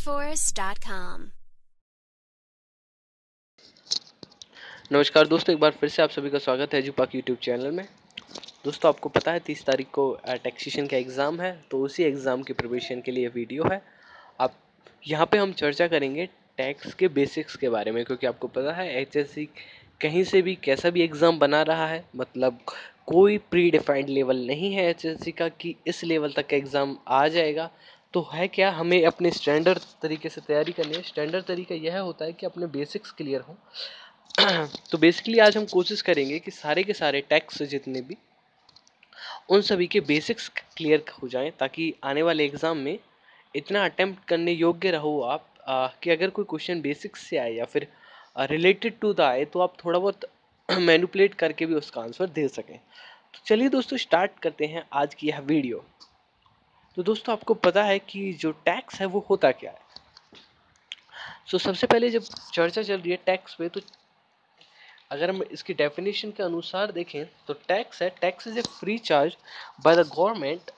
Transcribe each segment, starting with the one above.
TheForest.com। नमस्कार दोस्तों, एक बार फिर से आप सभी का स्वागत है एजुपाक यूट्यूब चैनल में। दोस्तों, आपको पता है 30 तारीख को टैक्सेशन का एग्ज़ाम है, तो उसी एग्ज़ाम की प्रिपरेशन के लिए वीडियो है। आप यहाँ पे हम चर्चा करेंगे टैक्स के बेसिक्स के बारे में, क्योंकि आपको पता है एचएससी कहीं से भी कैसा भी एग्ज़ाम बना रहा है। मतलब कोई प्री डिफाइंड लेवल नहीं है एचएससी का कि इस लेवल तक का एग्ज़ाम आ जाएगा। तो है क्या, हमें अपने स्टैंडर्ड तरीके से तैयारी करनी है। स्टैंडर्ड तरीका यह होता है कि अपने बेसिक्स क्लियर हों। तो बेसिकली आज हम कोशिश करेंगे कि सारे के सारे टैक्स जितने भी उन सभी के बेसिक्स क्लियर हो जाएं, ताकि आने वाले एग्ज़ाम में इतना अटेम्प्ट करने योग्य रहो आप कि अगर कोई क्वेश्चन बेसिक्स से आए या फिर रिलेटेड टू द आए तो आप थोड़ा बहुत मैनिपुलेट करके भी उसका आंसर दे सकें। तो चलिए दोस्तों, स्टार्ट करते हैं आज की यह वीडियो। तो दोस्तों, आपको पता है कि जो टैक्स है वो होता क्या है। सबसे पहले जब चर्चा चल रही है टैक्स पे, तो अगर हम इसकी डेफिनेशन के अनुसार देखें तो tax is a free charge by the government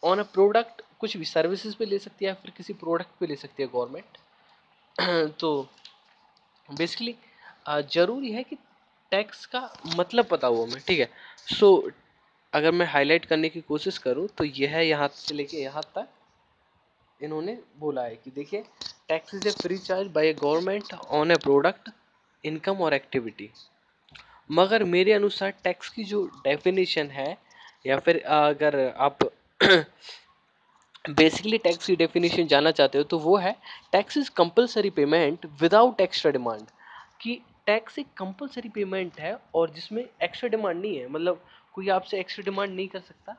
on a product. कुछ भी सर्विसेज पे ले सकती है या फिर किसी प्रोडक्ट पे ले सकती है गवर्नमेंट। तो बेसिकली जरूरी है कि टैक्स का मतलब पता हो हमें, ठीक है। सो अगर मैं हाईलाइट करने की कोशिश करूं तो यह है, यहाँ से लेके यहाँ तक इन्होंने बोला है कि देखिए, tax is a free charge by A government on A product, income और एक्टिविटी। मगर मेरे अनुसार टैक्स की जो डेफिनेशन है, या फिर अगर आप बेसिकली टैक्स की डेफिनेशन जानना चाहते हो तो वो है tax is compulsory payment without extra demand. कि टैक्स एक कंपलसरी पेमेंट है और जिसमें एक्स्ट्रा डिमांड नहीं है। मतलब कोई आपसे एक्स्ट्रा डिमांड नहीं कर सकता,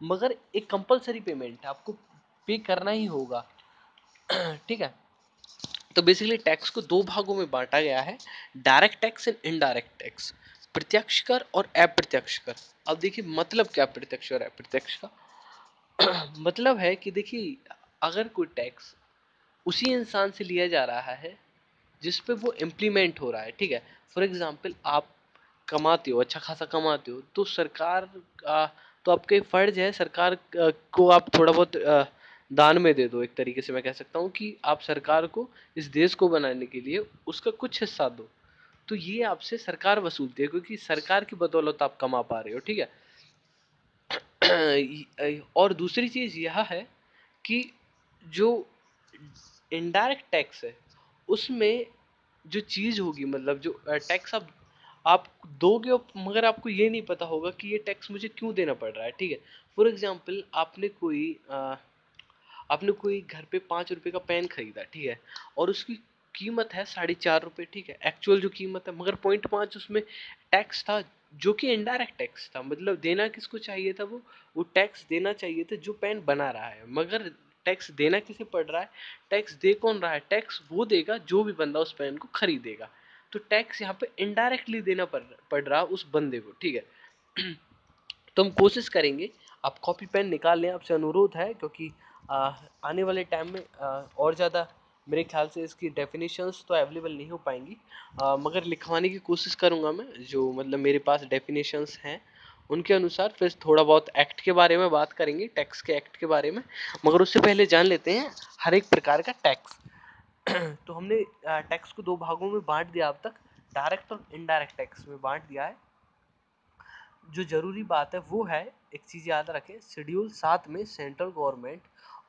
मगर एक कंपलसरी पेमेंट है, आपको पे करना ही होगा। ठीक है। तो बेसिकली टैक्स को दो भागों में बांटा गया है, direct tax and indirect tax, प्रत्यक्ष कर और अप्रत्यक्ष कर। अब देखिए, मतलब क्या प्रत्यक्ष और अप्रत्यक्ष का। मतलब है कि देखिए, अगर कोई टैक्स उसी इंसान से लिया जा रहा है जिस पे वो इम्प्लीमेंट हो रहा है, ठीक है। फॉर एग्जाम्पल, आप कमाते हो, अच्छा खासा कमाते हो, तो सरकार तो आपके फर्ज है सरकार को आप थोड़ा बहुत दान में दे दो। एक तरीके से मैं कह सकता हूँ कि आप सरकार को, इस देश को बनाने के लिए उसका कुछ हिस्सा दो। तो ये आपसे सरकार वसूलती है, क्योंकि सरकार की बदौलत आप कमा पा रहे हो, ठीक है। और दूसरी चीज़ यह है कि जो इनडायरेक्ट टैक्स है उसमें जो चीज़ होगी, मतलब जो टैक्स आप दोगे, मगर आपको ये नहीं पता होगा कि ये टैक्स मुझे क्यों देना पड़ रहा है, ठीक है। फॉर एग्जाम्पल, आपने कोई घर पे 5 रुपए का पेन खरीदा, ठीक है, और उसकी कीमत है 4.5 रुपए, ठीक है, एक्चुअल जो कीमत है। मगर 0.5 उसमें टैक्स था, जो कि इनडायरेक्ट टैक्स था। मतलब देना किसको चाहिए था, वो टैक्स देना चाहिए था जो पेन बना रहा है, मगर टैक्स देना किसे पड़ रहा है। टैक्स दे कौन रहा है, टैक्स वो देगा जो भी बंदा उस पेन को खरीदेगा। तो टैक्स यहाँ पे इनडायरेक्टली देना पड़ रहा है उस बंदे को, ठीक है। तो हम कोशिश करेंगे, आप कॉपी पेन निकाल लें, आपसे अनुरोध है, क्योंकि आने वाले टाइम में और ज़्यादा मेरे ख्याल से इसकी डेफिनेशंस तो अवेलेबल नहीं हो पाएंगी, मगर लिखवाने की कोशिश करूँगा मैं, जो मतलब मेरे पास डेफिनेशंस हैं उनके अनुसार। फिर थोड़ा बहुत एक्ट के बारे में बात करेंगे, टैक्स के एक्ट के बारे में। मगर उससे पहले जान लेते हैं हर एक प्रकार का टैक्स। तो हमने टैक्स को दो भागों में बांट दिया अब तक, डायरेक्ट और इनडायरेक्ट टैक्स में बांट दिया है। जो जरूरी बात है वो है, एक चीज़ याद रखें, शेड्यूल 7 में सेंट्रल गवर्नमेंट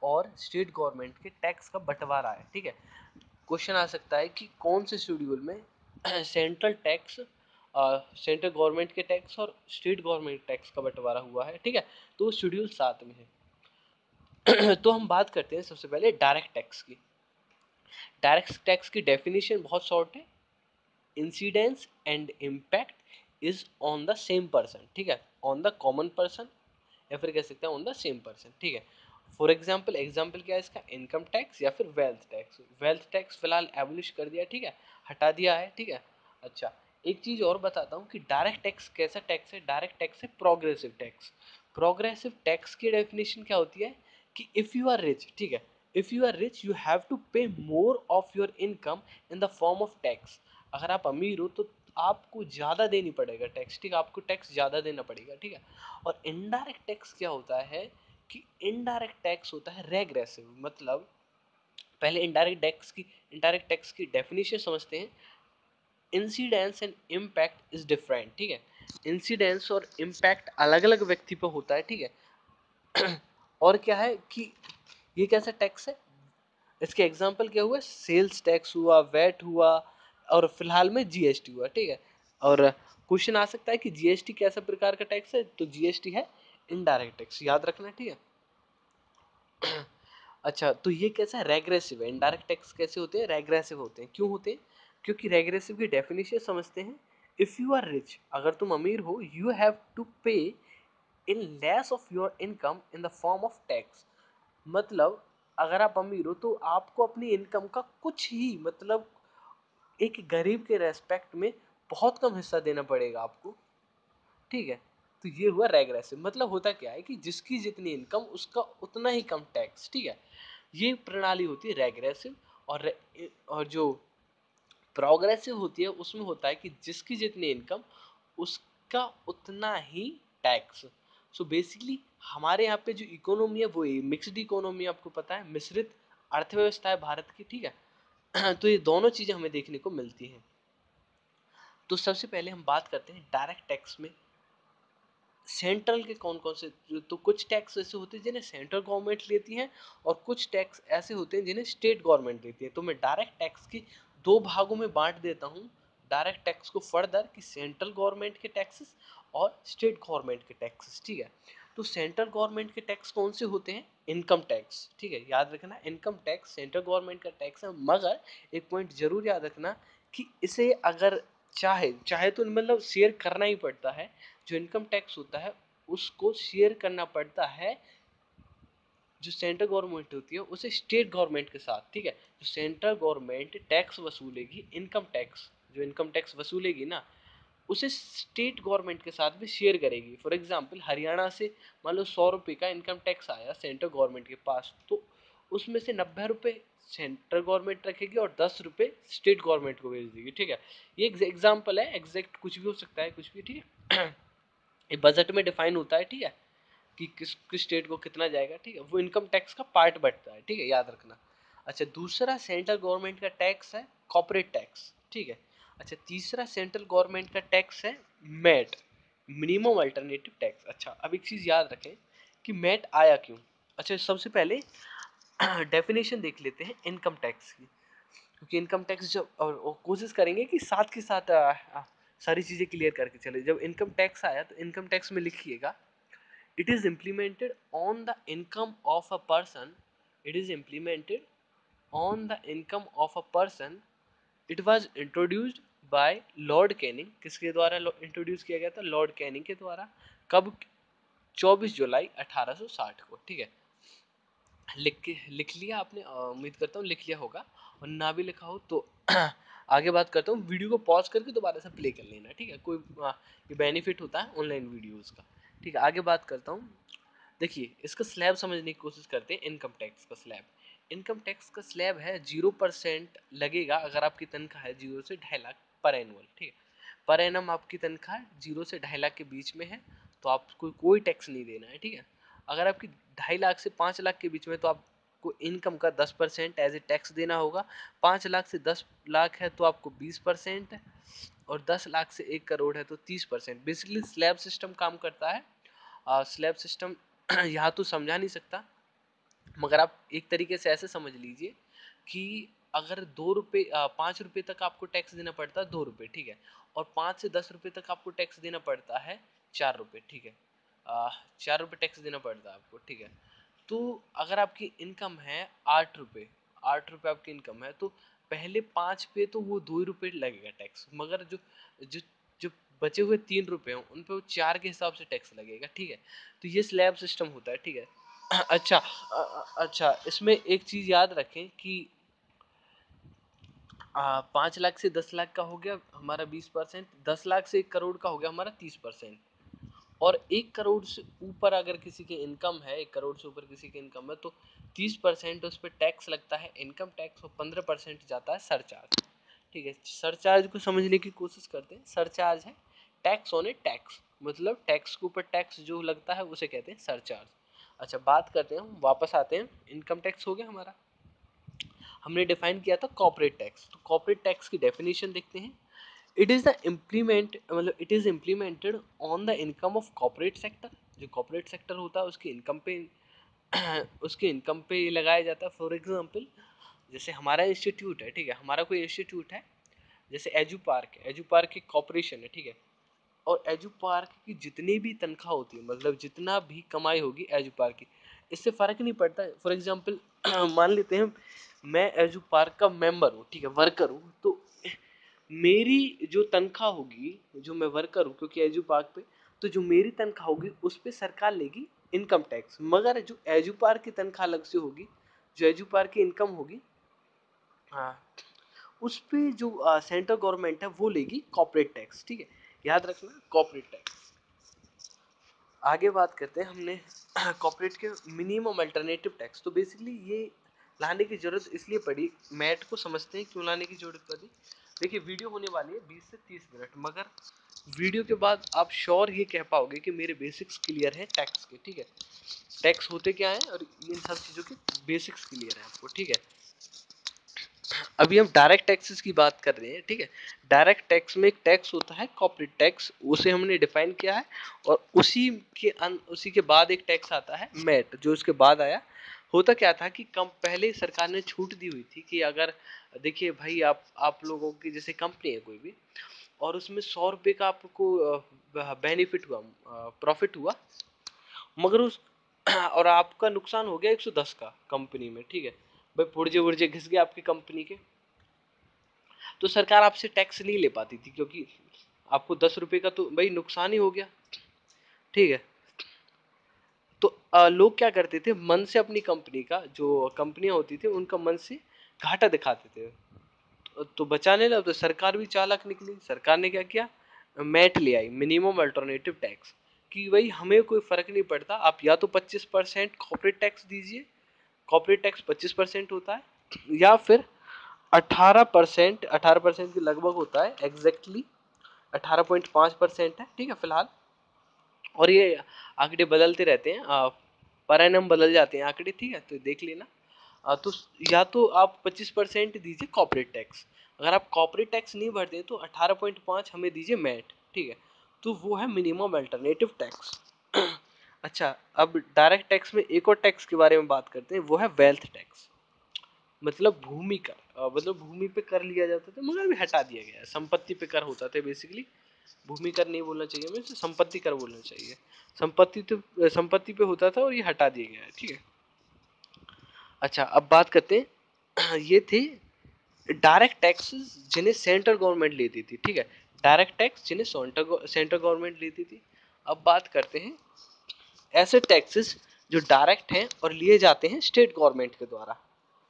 और स्टेट गवर्नमेंट के टैक्स का बंटवारा है, ठीक है। क्वेश्चन आ सकता है कि कौन से शेड्यूल में सेंट्रल टैक्स, सेंट्रल गवर्नमेंट के टैक्स और स्टेट गवर्नमेंट टैक्स का बंटवारा हुआ है, ठीक है। तो शेड्यूल 7 में है। तो हम बात करते हैं सबसे पहले डायरेक्ट टैक्स की। डायरेक्ट टैक्स की डेफिनेशन बहुत शॉर्ट है, incidence and impact is on the same person, ठीक है, ऑन द कॉमन पर्सन, या फिर कह सकते हैं ऑन द सेम पर्सन, ठीक है। फॉर एग्जाम्पल, एग्जाम्पल क्या है इसका, इनकम टैक्स या फिर वेल्थ टैक्स। वेल्थ टैक्स फिलहाल एबलिश कर दिया, ठीक है, हटा दिया है, ठीक है। अच्छा, एक चीज़ और बताता हूँ कि डायरेक्ट टैक्स कैसा टैक्स है। डायरेक्ट टैक्स है प्रोग्रेसिव टैक्स। प्रोग्रेसिव टैक्स की डेफिनेशन क्या होती है कि इफ़ यू आर रिच, ठीक है, if you are rich you have to pay more of your income in the form of tax. अगर आप अमीर हो तो आपको ज़्यादा देनी पड़ेगा टैक्स, ठीक है, आपको टैक्स ज़्यादा देना पड़ेगा, ठीक है। और इनडायरेक्ट टैक्स क्या होता है कि इनडायरेक्ट टैक्स होता है रेग्रेसिव। मतलब पहले इनडायरेक्ट टैक्स की डेफिनेशन समझते हैं। Incidence and impact is different, ठीक है। इंसिडेंस और इम्पैक्ट अलग अलग व्यक्ति पर होता है, ठीक है। और क्या है कि ये कैसा टैक्स है, इसके एग्जाम्पल क्या हुआ, सेल्स टैक्स हुआ, वैट हुआ, और फिलहाल में जीएसटी हुआ, ठीक है। और क्वेश्चन आ सकता है कि जीएसटी कैसा प्रकार का टैक्स है, तो जीएसटी है इनडायरेक्ट टैक्स, याद रखना, ठीक है। अच्छा, तो ये कैसा है, रेग्रेसिव है। इनडायरेक्ट टैक्स कैसे होते हैं, रेग्रेसिव होते हैं। क्यों होते हैं, क्योंकि रेग्रेसिव की डेफिनेशन समझते हैं। इफ यू आर रिच, अगर तुम अमीर हो, यू हैव टू पे in less of your income in the form of tax. मतलब अगर आप अमीर हो तो आपको अपनी इनकम का कुछ ही, मतलब एक गरीब के रेस्पेक्ट में बहुत कम हिस्सा देना पड़ेगा आपको, ठीक है। तो ये हुआ रेग्रेसिव। मतलब होता क्या है कि जिसकी जितनी इनकम उसका उतना ही कम टैक्स, ठीक है। ये प्रणाली होती है रेग्रेसिव। और जो प्रोग्रेसिव होती है उसमें होता है कि जिसकी जितनी इनकम उसका उतना ही टैक्स। सो बेसिकली हमारे यहाँ पे जो इकोनॉमी है वो मिक्स्ड इकोनॉमी, आपको पता है, मिश्रित अर्थव्यवस्था है भारत की, ठीक है। तो ये दोनों चीजें हमें देखने को मिलती हैं। तो सबसे पहले हम बात करते हैं डायरेक्ट टैक्स में सेंट्रल के कौन कौन से। तो कुछ टैक्स ऐसे होते हैं जिन्हें सेंट्रल गवर्नमेंट लेती है, और कुछ टैक्स ऐसे होते हैं जिन्हें स्टेट गवर्नमेंट लेती है। तो मैं डायरेक्ट टैक्स की दो भागों में बांट देता हूँ डायरेक्ट टैक्स को फर्दर, कि सेंट्रल गवर्नमेंट के टैक्सेस और स्टेट गवर्नमेंट के टैक्सेस, ठीक है। तो सेंट्रल गवर्नमेंट के टैक्स कौन से होते हैं, इनकम टैक्स, ठीक है, याद रखना, इनकम टैक्स सेंट्रल गवर्नमेंट का टैक्स है। मगर एक पॉइंट जरूर याद रखना कि इसे अगर चाहे चाहे तो मतलब शेयर करना ही पड़ता है। जो इनकम टैक्स होता है उसको शेयर करना पड़ता है, जो सेंट्रल गवर्नमेंट होती है उसे स्टेट गवर्नमेंट के साथ, ठीक है। जो सेंट्रल गवर्नमेंट टैक्स वसूलेगी, इनकम टैक्स, जो इनकम टैक्स वसूलेगी ना, उसे स्टेट गवर्नमेंट के साथ भी शेयर करेगी। फॉर एग्जांपल हरियाणा से मान लो 100 रुपये का इनकम टैक्स आया सेंट्रल गवर्नमेंट के पास, तो उसमें से 90 रुपये सेंट्रल गवर्नमेंट रखेगी और 10 रुपये स्टेट गवर्नमेंट को भेज देगी, ठीक है। ये एग्जाम्पल है, एग्जैक्ट कुछ भी हो सकता है, कुछ भी, ठीक है। ये बजट में डिफाइन होता है, ठीक है, कि किस स्टेट को कितना जाएगा, ठीक है। वो इनकम टैक्स का पार्ट बढ़ता है, ठीक है, याद रखना। अच्छा, दूसरा सेंट्रल गवर्नमेंट का टैक्स है कॉर्पोरेट टैक्स, ठीक है। अच्छा, तीसरा सेंट्रल गवर्नमेंट का टैक्स है मैट, मिनिमम अल्टरनेटिव टैक्स। अच्छा, अब एक चीज याद रखें कि मैट आया क्यों। अच्छा, सबसे पहले डेफिनेशन देख लेते हैं इनकम टैक्स की, क्योंकि इनकम टैक्स जब, और कोशिश करेंगे कि साथ के साथ सारी चीजें क्लियर करके चले। जब इनकम टैक्स आया तो इनकम टैक्स में लिखिएगा, it is implemented on the income of a person, it is implemented on the income of a person, it was introduced by Lord Canning. किसके द्वारा इंट्रोड्यूस किया गया था, लॉर्ड कैनिंग के द्वारा। कब, 24 जुलाई 1860 को, ठीक है। लिख लिया आपने, उम्मीद करता हूँ लिख लिया होगा, और ना भी लिखा हो तो आगे बात करता हूँ। वीडियो को पॉज करके दोबारा से प्ले कर लेना, ठीक है। कोई ये बेनिफिट होता है ऑनलाइन वीडियोस का, ठीक है। आगे बात करता हूँ। देखिए, इसका स्लैब समझने की कोशिश करते हैं। इनकम टैक्स का स्लैब, इनकम टैक्स का स्लैब है 0% लगेगा अगर आपकी तनख्वाह है 0 से 2.5 लाख पर एनुअल, ठीक है। पर एनम आपकी तनख्वाह 0 से 2.5 लाख के बीच में है तो आपको कोई टैक्स नहीं देना है, ठीक है। अगर आपकी 2.5 लाख से 5 लाख के बीच में तो आपको इनकम का 10% एज ए टैक्स देना होगा। 5 लाख से 10 लाख है तो आपको 20%, और 10 लाख से 1 करोड़ है तो 30%। बेसिकली स्लैब सिस्टम काम करता है। स्लैब सिस्टम यहाँ तो समझा नहीं सकता, मगर आप एक तरीके से ऐसे समझ लीजिए कि अगर 2 रुपये 5 रुपये तक आपको टैक्स देना पड़ता है 2 रुपये, ठीक है, और 5 से 10 रुपये तक आपको टैक्स देना पड़ता है 4 रुपये, ठीक है। 4 रुपये टैक्स देना पड़ता है आपको, ठीक है। तो अगर आपकी इनकम है 8 रुपये, 8 रुपये आपकी इनकम है, तो पहले 5 पे तो वो 2 रुपये लगेगा टैक्स, मगर जो जो जो बचे हुए 3 रुपये हैं उन पे वो 4 के हिसाब से टैक्स लगेगा, ठीक है। तो ये स्लैब सिस्टम होता है, ठीक है। अच्छा, अच्छा, इसमें एक चीज याद रखें कि 5 लाख से 10 लाख का हो गया हमारा 20%, 10 लाख से 1 करोड़ का हो गया हमारा 30%, और 1 करोड़ से ऊपर अगर किसी की इनकम है, 1 करोड़ से ऊपर किसी की इनकम है तो 30% उस पर टैक्स लगता है, इनकम टैक्स, और 15% जाता है सरचार्ज, ठीक है। सरचार्ज को समझने की कोशिश करते हैं। सरचार्ज है टैक्स ऑन ए टैक्स, मतलब टैक्स के ऊपर टैक्स जो लगता है उसे कहते हैं सरचार्ज। अच्छा, बात करते हैं, हम वापस आते हैं। इनकम टैक्स हो गया हमारा। हमने डिफाइन किया था कॉर्पोरेट टैक्स। तो कॉर्पोरेट टैक्स की डेफिनेशन देखते हैं। इट इज़ द इम्प्लीमेंट मतलब it is implemented on the income of corporate sector. जो कॉर्पोरेट सेक्टर होता है उसकी इनकम पे उसके इनकम पे ये लगाया जाता है। फॉर एग्जांपल जैसे हमारा इंस्टीट्यूट है, ठीक है, हमारा कोई इंस्टीट्यूट है, जैसे एजू पार्क है, एजू पार्क एक कॉर्पोरेशन है, ठीक है, और एजू पार्क की जितनी भी तनख्वाह होती है, मतलब जितना भी कमाई होगी एजू पार्क की, इससे फ़र्क नहीं पड़ता। फॉर एग्जांपल मान लेते हैं मैं एजू पार्क का मेंबर हूँ, ठीक है, वर्कर हूँ, तो मेरी जो तनख्वाह होगी, जो मैं वर्कर हूँ क्योंकि एजू पार्क पे, तो जो मेरी तनख्वाह होगी उस पर सरकार लेगी इनकम टैक्स। मगर जो एजू पार्क की तनख्वाह अलग से होगी, जो एजू पार्क की इनकम होगी, हाँ, उस पे जो सेंट्रल गवर्नमेंट है वो लेगी कॉर्पोरेट टैक्स, ठीक है, याद रखना कॉर्पोरेट टैक्स। आगे बात करते हैं हमने कॉर्पोरेट के मिनिमम अल्टरनेटिव टैक्स। तो बेसिकली ये लाने की जरूरत इसलिए पड़ी, मैट को समझते हैं क्यों लाने की जरूरत पड़ी। देखिए वीडियो होने वाली है 20 से 30 मिनट, मगर वीडियो के बाद आप श्योर ये कह पाओगे कि मेरे बेसिक्स क्लियर हैं टैक्स के, ठीक है, टैक्स होते क्या हैं और इन सब चीज़ों के बेसिक्स क्लियर हैं आपको, ठीक है। अभी हम डायरेक्ट टैक्सेस की बात कर रहे हैं, ठीक है। डायरेक्ट टैक्स में एक टैक्स होता है कॉर्पोरेट टैक्स, उसे हमने डिफाइन किया है, और उसी के बाद एक टैक्स आता है मैट, जो उसके बाद आया। होता क्या था कि कम पहले सरकार ने छूट दी हुई थी कि अगर देखिए भाई आप लोगों की जैसे कंपनी है कोई भी, और उसमें 100 रुपये का आपको बेनिफिट हुआ, प्रॉफिट हुआ, मगर उस और आपका नुकसान हो गया 110 का कंपनी में, ठीक है, भाई पुर्जे वुर्जे घिस गए आपकी कंपनी के, तो सरकार आपसे टैक्स नहीं ले पाती थी क्योंकि आपको 10 रुपए का तो भाई नुकसान ही हो गया, ठीक है। तो लोग क्या करते थे, मन से अपनी कंपनी का, जो कंपनियां होती थी उनका मन से घाटा दिखाते थे, तो बचाने लगा। तो सरकार भी चालाक निकली, सरकार ने क्या किया, मैट ले आई, मिनिमम अल्टरनेटिव टैक्स, कि भाई हमें कोई फर्क नहीं पड़ता, आप या तो 25% कॉर्पोरेट टैक्स दीजिए, कॉर्पोरेट टैक्स 25% होता है, या फिर 18%, 18% के लगभग होता है, एग्जैक्टली 18.5% है, ठीक है फिलहाल। और ये आंकड़े बदलते रहते हैं, पर एनम बदल जाते हैं आंकड़े, ठीक है, तो देख लेना। तो या तो आप 25% दीजिए कॉर्पोरेट टैक्स, अगर आप कॉर्पोरेट टैक्स नहीं भरते हैं तो 18.5 हमें दीजिए मैट, ठीक है, तो वो है मिनिमम अल्टरनेटिव टैक्स। अच्छा, अब डायरेक्ट टैक्स में एक और टैक्स के बारे में बात करते हैं, वो है वेल्थ टैक्स, मतलब भूमि कर, मतलब भूमि पे कर लिया जाता था मगर अभी हटा दिया गया है, संपत्ति पे कर होता था बेसिकली, भूमि कर नहीं बोलना चाहिए, हमें संपत्ति कर बोलना चाहिए। संपत्ति पे होता था और ये हटा दिया गया है, ठीक है। अच्छा, अब बात करते हैं ये थे डायरेक्ट टैक्सेस जिन्हें सेंट्रल गवर्नमेंट लेती थी, ठीक है, डायरेक्ट टैक्स जिन्हें सेंट्रल गवर्नमेंट लेती थी। अब बात करते हैं ऐसे टैक्सेस जो डायरेक्ट हैं और लिए जाते हैं स्टेट गवर्नमेंट के द्वारा,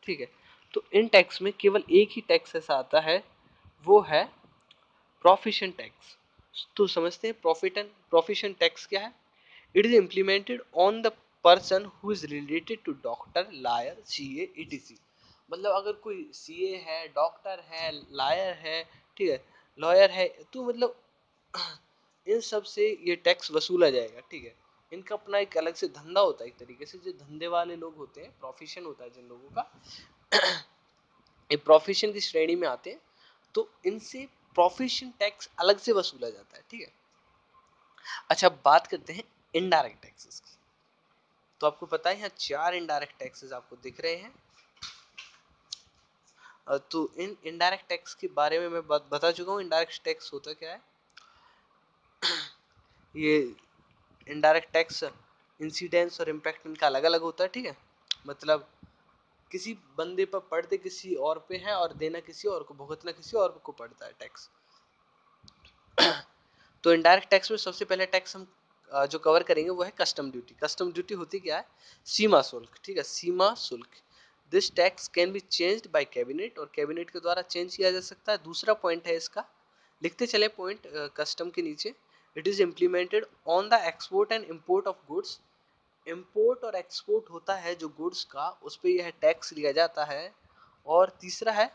ठीक है। तो इन टैक्स में केवल एक ही टैक्स ऐसा आता है, वो है प्रोफिशन टैक्स। तो समझते हैं प्रोफिशन टैक्स क्या है। It is implemented on the person who is related to doctor, lawyer, CA, ETC. मतलब अगर कोई सीए है, डॉक्टर है, लायर है, ठीक है, लॉयर है, तो मतलब इन सब से ये टैक्स वसूला जाएगा, ठीक है। इनका अपना एक अलग से धंधा होता है, एक तरीके से जो धंधे वाले लोग होते हैं, प्रोफेशन होता है जिन लोगों का, ये प्रोफेशन की श्रेणी में आते हैं, तो इनसे प्रोफेशन टैक्स अलग से वसूला जाता है, ठीक है। अच्छा, बात करते हैं इनडायरेक्ट टैक्सेस की। तो आपको पता है यहाँ 4 इनडायरेक्ट टैक्सेस आपको दिख रहे हैं। तो इन इनडायरेक्ट टैक्स के बारे में मैं बता चुका हूँ, इनडायरेक्ट टैक्स होता क्या है। ये इनडायरेक्ट टैक्स इंसिडेंस और इम्पैक्ट इनका अलग अलग होता है, ठीक है, मतलब किसी बंदे पर पड़ते किसी और पे है और देना किसी और को, भुगतना किसी और को पड़ता है टैक्स। तो इनडायरेक्ट टैक्स में सबसे पहले टैक्स हम जो कवर करेंगे वो है कस्टम ड्यूटी। कस्टम ड्यूटी होती क्या है, सीमा शुल्क, ठीक है, सीमा शुल्क। This tax can be changed by cabinet, और कैबिनेट के द्वारा चेंज किया जा सकता है। दूसरा पॉइंट है इसका, लिखते चले पॉइंट कस्टम के नीचे, it is implemented on the export and import of goods. Import और एक्सपोर्ट होता है जो गुड्स का, उस पर यह टैक्स लिया जाता है। और तीसरा है,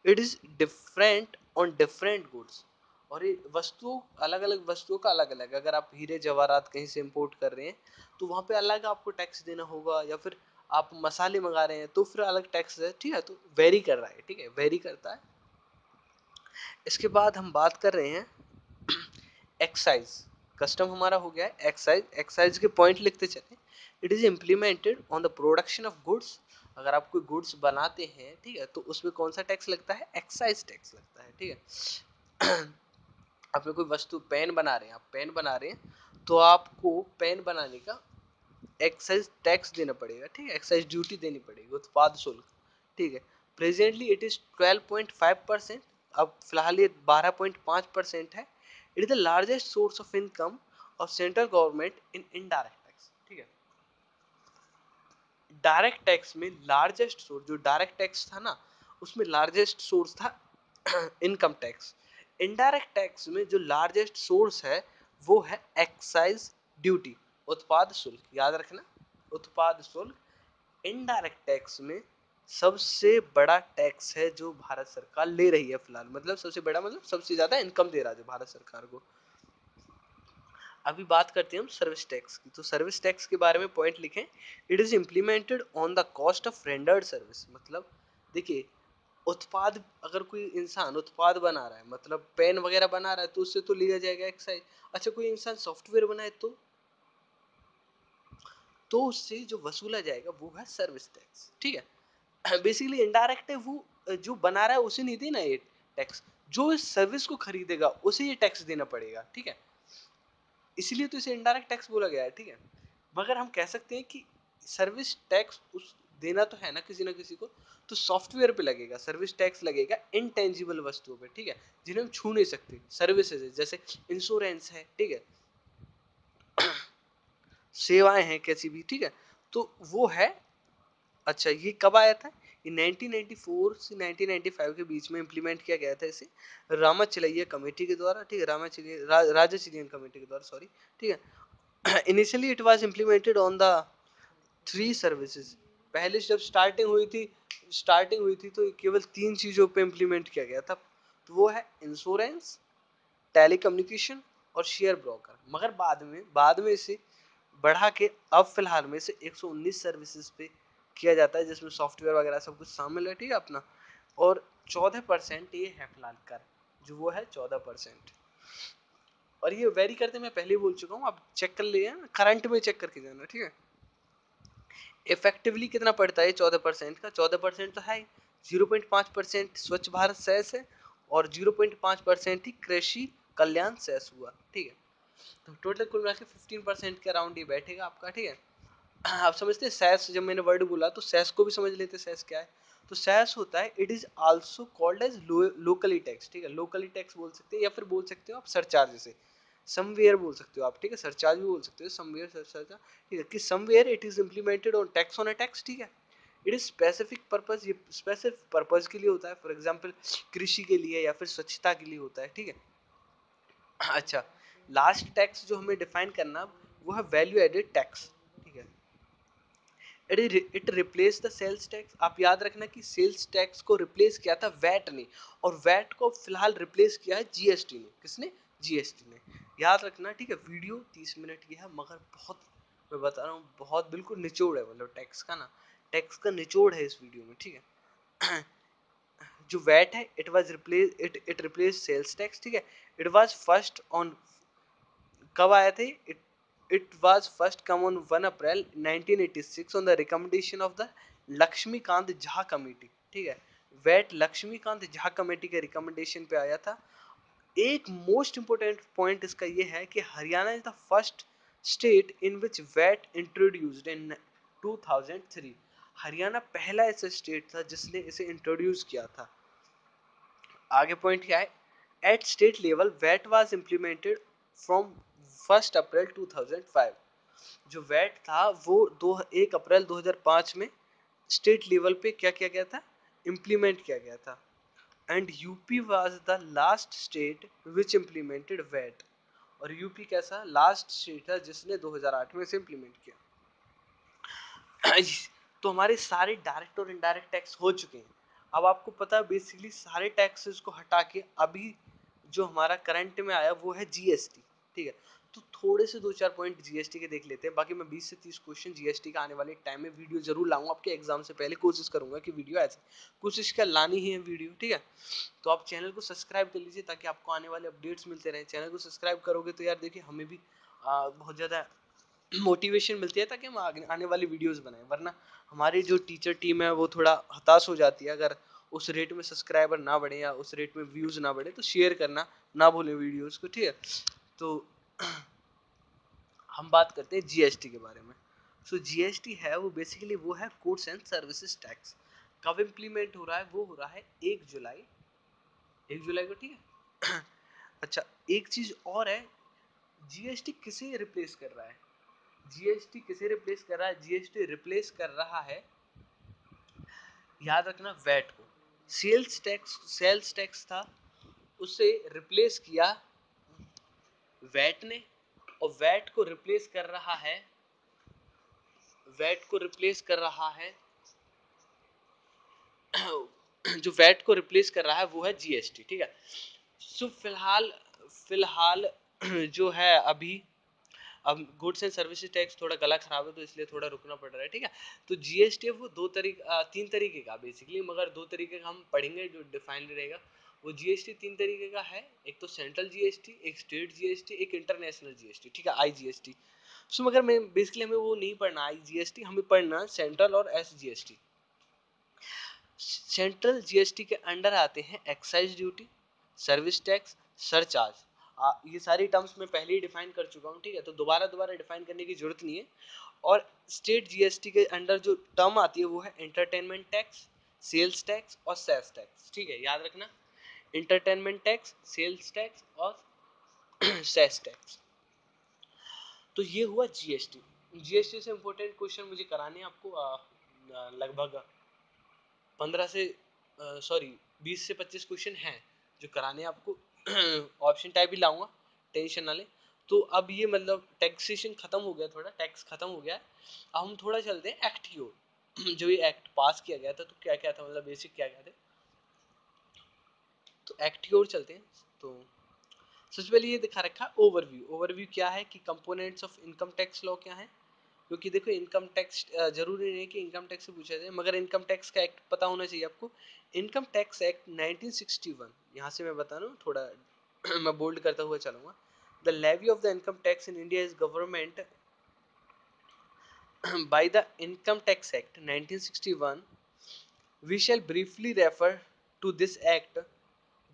it is different on different goods, और ये वस्तुओं, अलग अलग वस्तुओं का अलग अलग, अगर आप हीरे जवाहरात कहीं से इंपोर्ट कर रहे हैं तो वहाँ पे अलग आपको टैक्स देना होगा, या फिर आप मसाले मंगा रहे हैं तो फिर अलग टैक्स है, ठीक है। तो वेरी कर रहा है, ठीक है, वेरी करता है। इसके बाद हम बात कर रहे हैं एक्साइज। कस्टम हमारा हो गया है। एक्साइज, एक्साइज के पॉइंट लिखते चले। It is implemented on the production of goods. अगर आप कोई गुड्स बनाते हैं, ठीक है, तो उसमें कौन सा टैक्स लगता है? एक्साइज टैक्स लगता है, ठीक है। आप कोई वस्तु, पेन बना रहे हैं, आप पेन बना रहे हैं तो आपको पेन बनाने का एक्साइज टैक्स देना पड़ेगा, ठीक है, एक्साइज ड्यूटी देनी पड़ेगी, उत्पाद शुल्क, ठीक है। प्रेजेंटली इट इज 12.5%, अब फिलहाल ये 12.5% है। It is the largest source of income of central government in indirect tax, ठीक है। डायरेक्ट टैक्स में लार्जेस्ट सोर्स, जो डायरेक्ट टैक्स था ना, उसमें लार्जेस्ट सोर्स था इनकम टैक्स। इनडायरेक्ट टैक्स में जो लार्जेस्ट सोर्स है वो है एक्साइज ड्यूटी, उत्पाद शुल्क, याद रखना, उत्पाद शुल्क इनडायरेक्ट टैक्स में सबसे बड़ा टैक्स है जो भारत सरकार ले रही है फिलहाल। मतलब सबसे बड़ा मतलब सबसे ज्यादा इनकम दे रहा है जो भारत सरकार को। अभी बात करते हैं हम सर्विस टैक्स की। तो सर्विस टैक्स के बारे में पॉइंट लिखें। It is implemented on the cost of rendered service. मतलब देखिए, उत्पाद, अगर कोई इंसान उत्पाद बना रहा है, मतलब पेन वगैरह बना रहा है, तो उससे तो लिया जाएगा एक्साइज। अच्छा, कोई इंसान सॉफ्टवेयर बनाए तो उससे जो वसूला जाएगा वो है सर्विस टैक्स, ठीक है। बेसिकली इनडायरेक्ट है, वो जो बना रहा है उसे नहीं देना ये टैक्स, जो इस सर्विस को खरीदेगा उसे ये टैक्स देना पड़ेगा, ठीक है। इसलिए तो इसे इनडायरेक्ट टैक्स बोला गया है, ठीक है। मगर हम कह सकते हैं कि सर्विस टैक्स उस देना तो है ना किसी को, तो सॉफ्टवेयर पे लगेगा, सर्विस टैक्स लगेगा इनटेंजिबल वस्तुओं पे, ठीक है, जिन्हें हम छू नहीं सकते। सर्विसेज है, जैसे इंश्योरेंस है, ठीक है, सेवाएं हैं कैसी भी, ठीक है, तो वो है। अच्छा, ये कब आया था? ये 1994 से 1995 के बीच में इम्प्लीमेंट किया गया था इसे, रामाचलैया कमेटी के द्वारा, ठीक है, राजाचलियन कमेटी के द्वारा, सॉरी, ठीक है। Initially it was implemented on the 3 services. पहले जब स्टार्टिंग हुई थी तो केवल 3 चीजों पे इम्प्लीमेंट किया गया था। तो वो है इंश्योरेंस, टेलीकम्युनिकेशन और शेयर ब्रोकर। मगर बाद में इसे बढ़ा के अब फिलहाल में इसे 119 सर्विसेज पे किया जाता है, जिसमें सॉफ्टवेयर वगैरह सब कुछ शामिल है, ठीक है अपना। और 14% ये है फिलहाल कर, जो वो है 14%। और ये वेरी करते मैं पहले ही बोल चुका हूँ, आप चेक कर लिए, करंट में चेक करके जाना, ठीक है। इफेक्टिवली कितना पड़ता है 14% का? 14% तो है, 0.5% स्वच्छ भारत सेस है, और 0.5% ही कृषि कल्याण सेस हुआ, ठीक है। तो टोटल कुल मिला के 15% के अराउंड ही बैठेगा आपका, ठीक है। आप समझते हैं सेस, जब मैंने वर्ड बोला तो सेस को भी समझ लेते, सेस क्या है। तो सेस होता है, it is also called as locally tax, ठीक है, लोकली टैक्स बोल सकते हैं, या फिर बोल सकते हो आप सरचार्ज से, समवेयर बोल सकते हो आप, ठीक है, सरचार्ज भी बोल सकते हो, समवेयर सरचार्ज, ठीक है, कि somewhere it is implemented on tax on a tax, ठीक है। इट इज स्पेसिफिक पर्पस, ये स्पेसिफिक पर्पस के लिए होता है, फॉर एग्जांपल कृषि के लिए या फिर स्वच्छता के लिए होता है, ठीक है। अच्छा, लास्ट टैक्स जो हमें डिफाइन करना वो है वैल्यू एडेड टैक्स, ठीक है। It replace the sales tax. आप याद रखना कि सेल्स टैक्स को रिप्लेस किया था वैट ने, और वैट को फिलहाल रिप्लेस किया है जीएसटी ने। किसने? जीएसटी ने, याद रखना, ठीक है। वीडियो 30 मिनट की है, मगर बहुत, मैं बता रहा हूँ, बहुत बिल्कुल निचोड़ है, मतलब टैक्स का ना, टैक्स का निचोड़ है इस वीडियो में, ठीक है। जो वैट है, इट रिप्लेस सेल्स टैक्स, ठीक है। इट वाज फर्स्ट ऑन, कब आया थे? It was first come on 1 April 1986 on the recommendation of the Laxmikant Jha committee, ठीक है। वैट लक्ष्मीकांत झा कमेटी के रिकमेंडेशन पे आया था। एक मोस्ट इंपोर्टेंट पॉइंट इसका ये है कि Haryana is the first state in which VAT introduced इन 2003। हरियाणा पहला ऐसा स्टेट था जिसने इसे इंट्रोड्यूस किया था। आगे पॉइंट क्या है? At state level VAT was implemented from 1 April 2005। जो वैट था वो 1 अप्रैल 2005 में स्टेट लेवल पे क्या किया गया था? इम्प्लीमेंट किया गया था। And UP was the last state which implemented VAT. और यूपी कैसा लास्ट स्टेट था जिसने 2008 में से इम्प्लीमेंट किया। तो हमारे सारे डायरेक्ट और इनडायरेक्ट टैक्स हो चुके हैं। अब आपको पता है बेसिकली सारे टैक्सेस को हटा के अभी जो हमारा करंट में आया वो है जीएसटी, ठीक है। तो थोड़े से 2-4 पॉइंट जीएसटी के देख लेते हैं। बाकी मैं 20 से 30 क्वेश्चन जीएसटी का आने वाले टाइम में वीडियो जरूर लाऊंगा आपके एग्जाम से पहले। कोशिश करूंगा कि वीडियो ऐसे कोशिश कर लानी ही है वीडियो, ठीक है। तो आप चैनल को सब्सक्राइब कर लीजिए ताकि आपको आने वाले अपडेट्स मिलते रहें। चैनल को सब्सक्राइब करोगे तो यार देखिए हमें भी बहुत ज़्यादा मोटिवेशन मिलती है ताकि हम आने वाली वीडियोस बनाएं, वरना हमारी जो टीचर टीम है वो थोड़ा हताश हो जाती है अगर उस रेट में सब्सक्राइबर ना बढ़े या उस रेट में व्यूज़ ना बढ़े। तो शेयर करना ना भूलें वीडियोस को, ठीक है। तो हम बात करते हैं जीएसटी के बारे में। सो जीएसटी है वो बेसिकली वो है गुड्स एंड सर्विसेज टैक्स। कब इम्प्लीमेंट हो रहा है? वो हो रहा है 1 जुलाई, 1 जुलाई को, ठीक है। अच्छा, एक चीज और है, जीएसटी किसे रिप्लेस कर रहा है? जीएसटी किसे रिप्लेस कर रहा है? जीएसटी रिप्लेस कर रहा है, याद रखना, वैट को। सेल्स टैक्स था, उसे रिप्लेस किया वैट ने, और वैट को रिप्लेस कर रहा है, वैट को रिप्लेस कर रहा है जो वैट को रिप्लेस कर रहा है वो है जीएसटी, ठीक है। सो फिलहाल जो है अभी, अब गुड्स एंड सर्विसेज टैक्स थोड़ा गला खराब है तो इसलिए थोड़ा रुकना पड़ रहा है, ठीक है। तो जीएसटी वो तीन तरीके का बेसिकली, मगर 2 तरीके का हम पढ़ेंगे जो डिफाइन रहेगा। वो जीएसटी 3 तरीके का है, एक तो सेंट्रल जीएसटी, एक स्टेट जीएसटी, एक इंटरनेशनल जीएसटी, ठीक है, आईजीएसटी। सो मगर मैं बेसिकली हमें वो नहीं पढ़ना आईजीएसटी, हमें पढ़ना सेंट्रल और एसजीएसटी। सेंट्रल जीएसटी के अंडर आते हैं excise duty, service tax, surcharge. ये सारी टर्म्स मैं पहले ही डिफाइन कर चुका हूँ, ठीक है, तो दोबारा डिफाइन करने की जरूरत नहीं है। और स्टेट जीएसटी के अंडर जो टर्म आती है वो है एंटरटेनमेंट टैक्स, सेल्स टैक्स और सेस टैक्स, ठीक है, याद रखना, एंटरटेनमेंट टैक्स, सेल्स टैक्स और सेस टैक्स। तो ये हुआ जीएसटी। जीएसटी से इंपॉर्टेंट क्वेश्चन मुझे कराने हैं आपको लगभग 20 से 25 क्वेश्चन हैं जो कराने आपको। ऑप्शन टाइप भी लाऊंगा, टेंशन ना ले। तो अब ये मतलब टैक्सेशन खत्म हो गया, थोड़ा टैक्स खत्म हो गया। अब हम थोड़ा चलते हैं एक्ट की ओर। जो ये एक्ट पास किया गया था तो क्या क्या था, मतलब बेसिक क्या क्या थे, तो एक्ट की ओर चलते हैं। तो सबसे पहले ये दिखा रखा है ओवरव्यू। ओवरव्यू क्या है कि components of income tax law क्या है। क्योंकि देखो इनकम टैक्स जरूरी नहीं है कि इनकम टैक्स से पूछा जाए, मगर इनकम टैक्स का एक्ट पता होना चाहिए आपको। इनकम टैक्स एक्ट 1961, यहाँ से मैं बता रहा हूँ थोड़ा मैं बोल्ड करता हुआ चलूंगा। The levy of the income tax in India is government by the Income Tax Act 1961. We shall briefly refer to this act.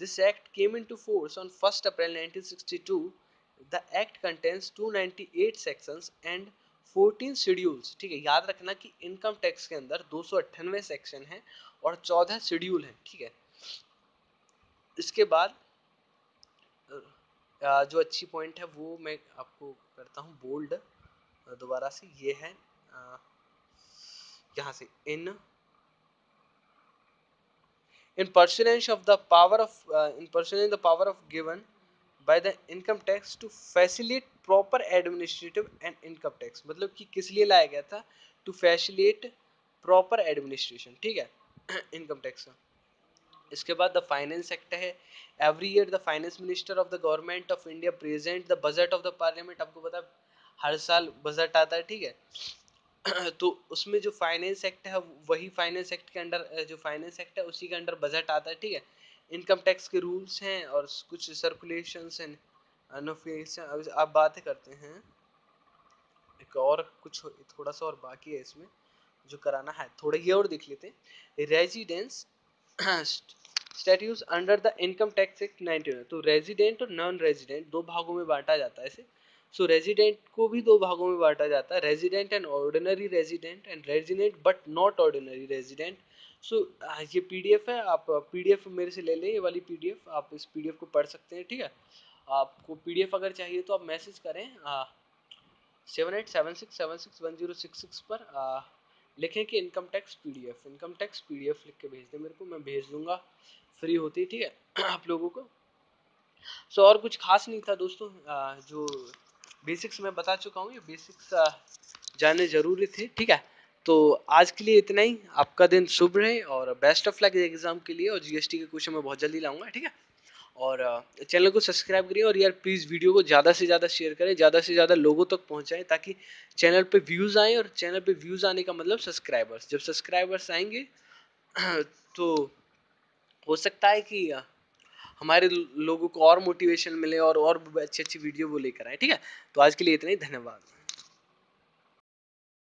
This act came into force on 1st April 1962. The act contains 298 sections and 14 schedules, ठीक है। याद रखना कि income tax के अंदर 298 section है और 14 schedule है, ठीक है। इसके बाद जो अच्छी पॉइंट है वो मैं आपको करता हूँ बोल्ड दोबारा से। ये है यहाँ से in pursuance of the power of in pursuing the power of given by the income tax to facilitate proper administrative and income tax, मतलब कि किस लिए लाया गया था? to facilitate proper administration, ठीक है, इनकम टैक्स का। इसके बाद द फाइनेंस एक्ट है। Every year the finance minister of the government of India present the budget of the parliament. आपको पता है हर साल बजट आता है, ठीक है। तो उसमें जो फाइनेंस एक्ट है वही फाइनेंस एक्ट के अंडर, जो फाइनेंस एक्ट है उसी के अंडर बजट आता है, ठीक है। इनकम टैक्स के रूल्स हैं और कुछ सर्कुलेशंस एंड नोटिफिकेशन। अब बातें करते हैं एक और कुछ, थोड़ा सा और बाकी है इसमें जो कराना है, थोड़ा ये और देख लेते हैं। Residence statutes under the income tax act 19, तो रेजिडेंट और नॉन रेजिडेंट दो भागों में बांटा जाता है इसे। सो रेजिडेंट को भी दो भागों में बांटा जाता है, resident and ordinary resident and resident but not ordinary resident. So ये पीडीएफ है, आप पीडीएफ मेरे से ले लें, ये वाली पीडीएफ आप इस पीडीएफ को पढ़ सकते हैं, ठीक है। आपको पीडीएफ अगर चाहिए तो आप मैसेज करें 7876761066 पर, लिखें कि इनकम टैक्स पीडीएफ लिख के भेज दें मेरे को, मैं भेज दूंगा फ्री होती, ठीक है, आप लोगों को। सो और कुछ खास नहीं था दोस्तों, जो बेसिक्स मैं बता चुका हूँ, ये बेसिक्स जानने जरूरी थे, ठीक है। तो आज के लिए इतना ही। आपका दिन शुभ रहे और बेस्ट ऑफ लक एग्जाम के लिए, और जीएसटी के क्वेश्चन मैं बहुत जल्दी लाऊंगा, ठीक है। और चैनल को सब्सक्राइब करिए, और यार प्लीज़ वीडियो को ज़्यादा से ज़्यादा शेयर करें, ज़्यादा से ज़्यादा लोगों तक पहुंचाएं, ताकि चैनल पे व्यूज़ आएँ, और चैनल पे व्यूज़ आने का मतलब सब्सक्राइबर्स, जब सब्सक्राइबर्स आएंगे तो हो सकता है कि हमारे लोगों को और मोटिवेशन मिले, और भी अच्छी अच्छी वीडियो वो लेकर आए। ठीक है, तो आज के लिए इतना ही, धन्यवाद।